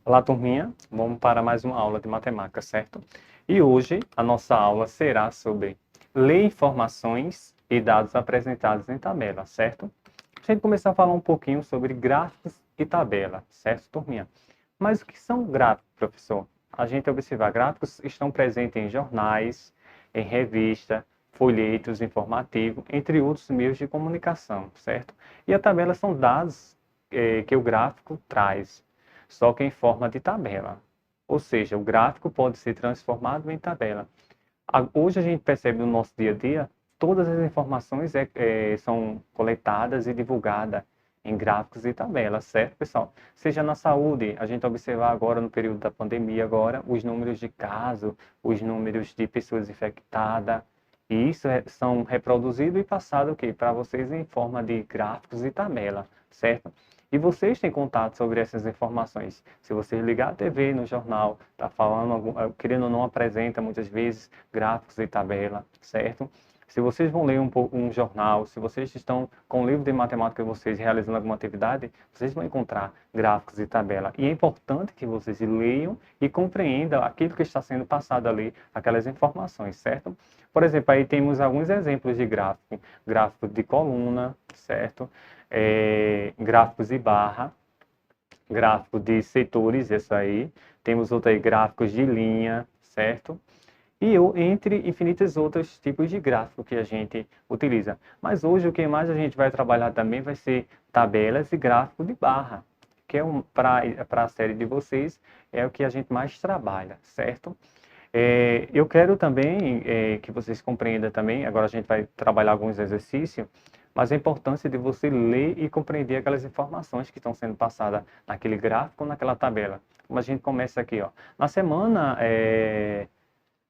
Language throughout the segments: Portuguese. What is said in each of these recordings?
Olá, turminha. Vamos para mais uma aula de matemática, certo? E hoje a nossa aula será sobre ler informações e dados apresentados em tabela, certo? A gente começar a falar um pouquinho sobre gráficos e tabela, certo, turminha? Mas o que são gráficos, professor? A gente observa gráficos estão presentes em jornais, em revista, folhetos informativos, entre outros meios de comunicação, certo? E a tabela são dados que o gráfico traz, só que em forma de tabela. Ou seja, o gráfico pode ser transformado em tabela. Hoje a gente percebe no nosso dia a dia, todas as informações são coletadas e divulgadas em gráficos e tabelas, certo, pessoal? Seja na saúde, a gente observar agora no período da pandemia agora, os números de casos, os números de pessoas infectadas, e isso são reproduzidos e passados para vocês em forma de gráficos e tabela, certo? E vocês têm contato sobre essas informações. Se vocês ligar a TV no jornal, está falando, querendo ou não, apresenta muitas vezes gráficos e tabela, certo? Se vocês vão ler um jornal, se vocês estão com o livro de matemática de vocês realizando alguma atividade, vocês vão encontrar gráficos e tabela. E é importante que vocês leiam e compreendam aquilo que está sendo passado ali, aquelas informações, certo? Por exemplo, aí temos alguns exemplos de gráfico. Gráfico de coluna, certo? Gráficos de barra, gráfico de setores, isso aí. Temos outros aí, gráficos de linha, certo? E entre infinitos outros tipos de gráfico que a gente utiliza. Mas hoje o que mais a gente vai trabalhar também vai ser tabelas e gráfico de barra, que é para a série de vocês, é o que a gente mais trabalha, certo? Eu quero também que vocês compreendam também, agora a gente vai trabalhar alguns exercícios, mas a importância de você ler e compreender aquelas informações que estão sendo passadas naquele gráfico ou naquela tabela. Como a gente começa aqui, ó. Na semana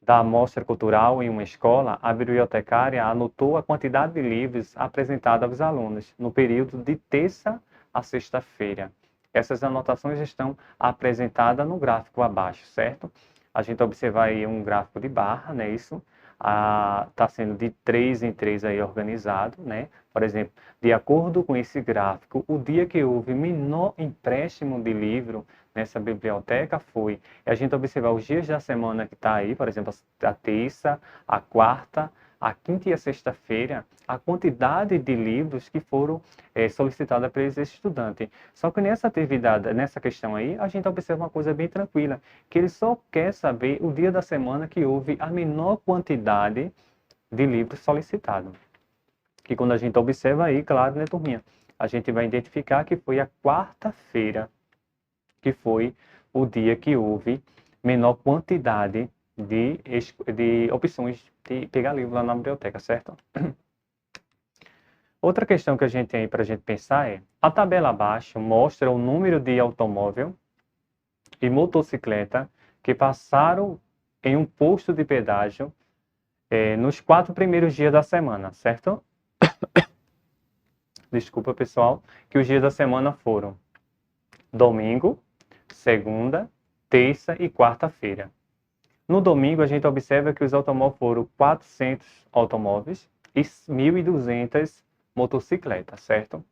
da Mostra Cultural em uma escola, a bibliotecária anotou a quantidade de livros apresentada aos alunos no período de terça a sexta-feira. Essas anotações estão apresentadas no gráfico abaixo, certo? A gente observa aí um gráfico de barra, né? Isso está sendo de 3 em 3 aí organizado, né? Por exemplo, de acordo com esse gráfico, o dia que houve menor empréstimo de livro nessa biblioteca foi, a gente observar os dias da semana que está aí, por exemplo, a terça, a quarta, a quinta e a sexta-feira, a quantidade de livros que foram solicitadas para esse estudante. Só que nessa atividade, nessa questão aí, a gente observa uma coisa bem tranquila, que ele só quer saber o dia da semana que houve a menor quantidade de livros solicitados. Que quando a gente observa aí, claro, né, turminha, a gente vai identificar que foi a quarta-feira, que foi o dia que houve menor quantidade de opções de pegar livro lá na biblioteca, certo? Outra questão que a gente tem aí para a gente pensar é, a tabela abaixo mostra o número de automóvel e motocicleta que passaram em um posto de pedágio nos 4 primeiros dias da semana, certo? Desculpa, pessoal, que os dias da semana foram domingo, segunda, terça e quarta-feira. No domingo, a gente observa que os automóveis foram 400 automóveis e 1.200 motocicletas, certo?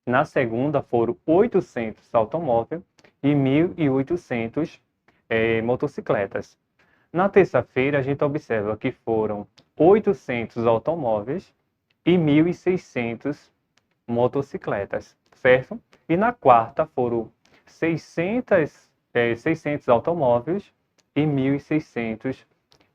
Na segunda, foram 800 automóveis e 1.800 motocicletas. Na terça-feira, a gente observa que foram 800 automóveis e 1.600 motocicletas, certo? E na quarta, foram 600 automóveis e 1.600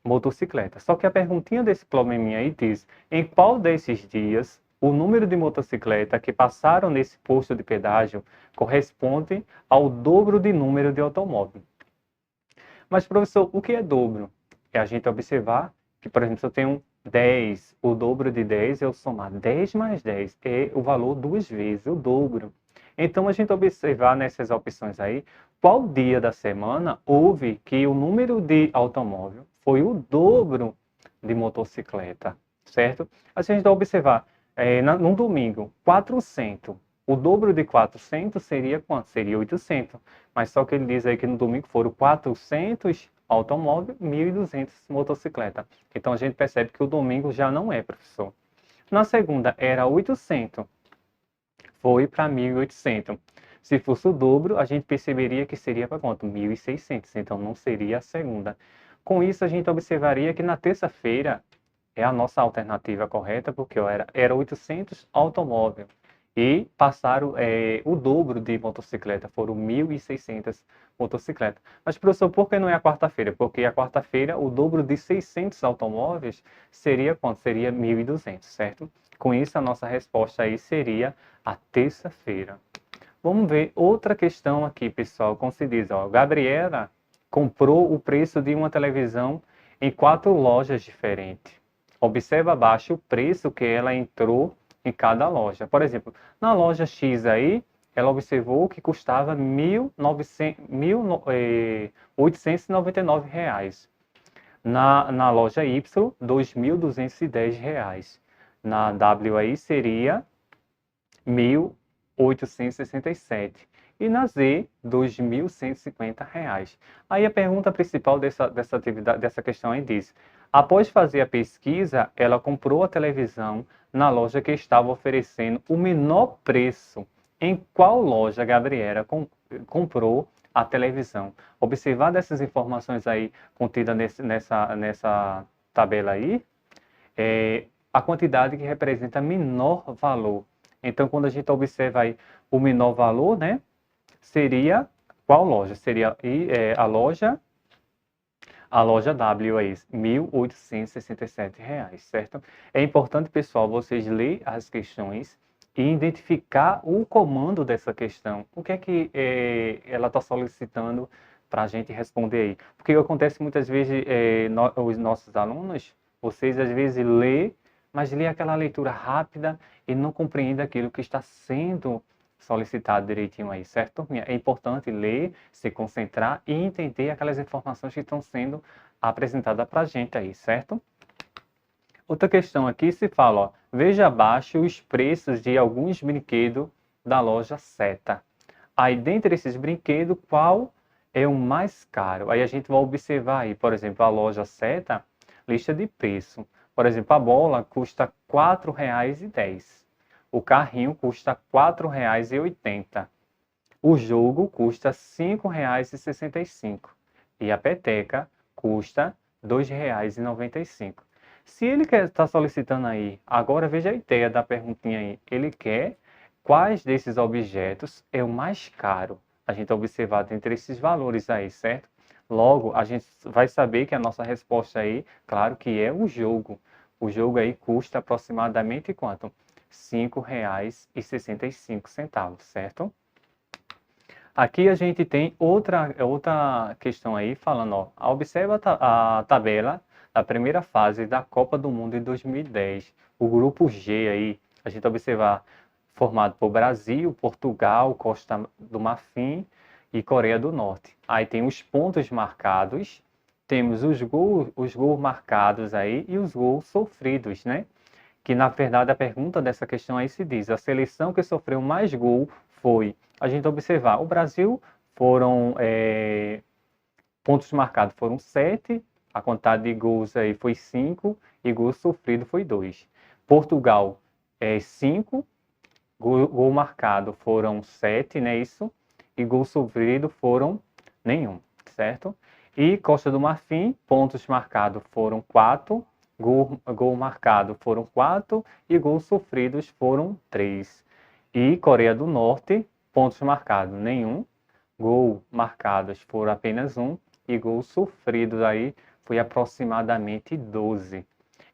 motocicletas. Só que a perguntinha desse probleminha aí diz, em qual desses dias o número de motocicletas que passaram nesse posto de pedágio corresponde ao dobro de número de automóveis? Mas, professor, o que é dobro? É a gente observar que, por exemplo, se eu tenho 10, o dobro de 10 é eu somar 10 mais 10, é o valor duas vezes, o dobro. Então, a gente observar nessas opções aí, qual dia da semana houve que o número de automóvel foi o dobro de motocicleta, certo? A gente vai observar, num domingo, 400. O dobro de 400 seria quanto? Seria 800. Mas só que ele diz aí que no domingo foram 400 automóveis, 1.200 motocicletas. Então a gente percebe que o domingo já não é, professor. Na segunda era 800, foi para 1.800. Se fosse o dobro, a gente perceberia que seria para quanto? 1.600, então não seria a segunda. Com isso, a gente observaria que na terça-feira é a nossa alternativa correta, porque era 800 automóvel e passaram o dobro de motocicleta, foram 1.600 motocicletas. Mas, professor, por que não é a quarta-feira? Porque a quarta-feira, o dobro de 600 automóveis seria quanto? Seria 1.200, certo? Com isso, a nossa resposta aí seria a terça-feira. Vamos ver outra questão aqui, pessoal, como se diz, ó, Gabriela comprou o preço de uma televisão em 4 lojas diferentes. Observa abaixo o preço que ela entrou em cada loja. Por exemplo, na loja X aí, ela observou que custava R$ 1.899. Na loja Y, R$ 2.210. Na W aí seria 1.867. E na Z, R$ 2.150. Aí a pergunta principal dessa atividade, dessa questão aí diz: após fazer a pesquisa, ela comprou a televisão na loja que estava oferecendo o menor preço. Em qual loja Gabriela comprou a televisão? Observar dessas informações aí contidas nessa tabela aí, a quantidade que representa menor valor. Então, quando a gente observa aí o menor valor, né, seria qual loja? Seria a loja W aí, R$ 1.867, certo? É importante, pessoal, vocês lerem as questões e identificar o comando dessa questão. O que é que ela está solicitando para a gente responder aí? Porque acontece muitas vezes, os nossos alunos, vocês às vezes lê, mas lê aquela leitura rápida e não compreende aquilo que está sendo solicitado direitinho aí, certo, turminha? É importante ler, se concentrar e entender aquelas informações que estão sendo apresentadas para a gente aí, certo? Outra questão aqui se fala, ó, veja abaixo os preços de alguns brinquedos da loja Seta. Aí, dentre esses brinquedos, qual é o mais caro? Aí a gente vai observar aí, por exemplo, a loja Seta, lista de preço. Por exemplo, a bola custa R$ 4,10. O carrinho custa R$ 4,80. O jogo custa R$ 5,65. E a peteca custa R$ 2,95. Se ele está solicitando aí, agora veja a ideia da perguntinha aí. Ele quer quais desses objetos é o mais caro. A gente observar dentre esses valores aí, certo? Logo, a gente vai saber que a nossa resposta aí, claro que é o jogo. O jogo aí custa aproximadamente quanto? R$ 5,65, certo? Aqui a gente tem outra questão aí falando, ó, observa a tabela da primeira fase da Copa do Mundo em 2010. O grupo G aí, a gente observar formado por Brasil, Portugal, Costa do Marfim e Coreia do Norte. Aí tem os pontos marcados, temos os gols marcados aí e os gols sofridos, né? Que na verdade a pergunta dessa questão aí se diz: a seleção que sofreu mais gol foi. A gente observar, o Brasil foram pontos marcados foram 7, a quantidade de gols aí foi 5 e gol sofrido foi 2. Portugal 5, gol marcado foram 7, né, isso? E gol sofrido foram nenhum, certo? E Costa do Marfim, pontos marcados foram 4, gol marcado foram 4 e gols sofridos foram 3. E Coreia do Norte, pontos marcados nenhum, gol marcados foram apenas 1 e gols sofridos aí foi aproximadamente 12.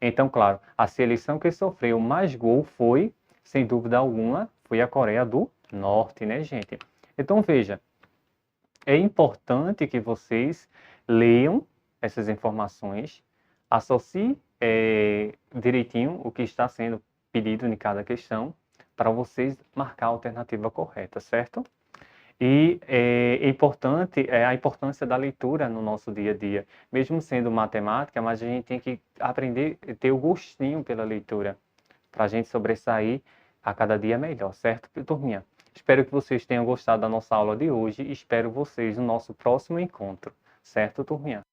Então, claro, a seleção que sofreu mais gol foi, sem dúvida alguma, foi a Coreia do Norte, né, gente? Então, veja, é importante que vocês leiam essas informações, associem direitinho o que está sendo pedido em cada questão, para vocês marcar a alternativa correta, certo? E é importante a importância da leitura no nosso dia a dia. Mesmo sendo matemática, mas a gente tem que aprender a ter o gostinho pela leitura, para a gente sobressair a cada dia melhor, certo, turminha? Espero que vocês tenham gostado da nossa aula de hoje e espero vocês no nosso próximo encontro, certo, turminha?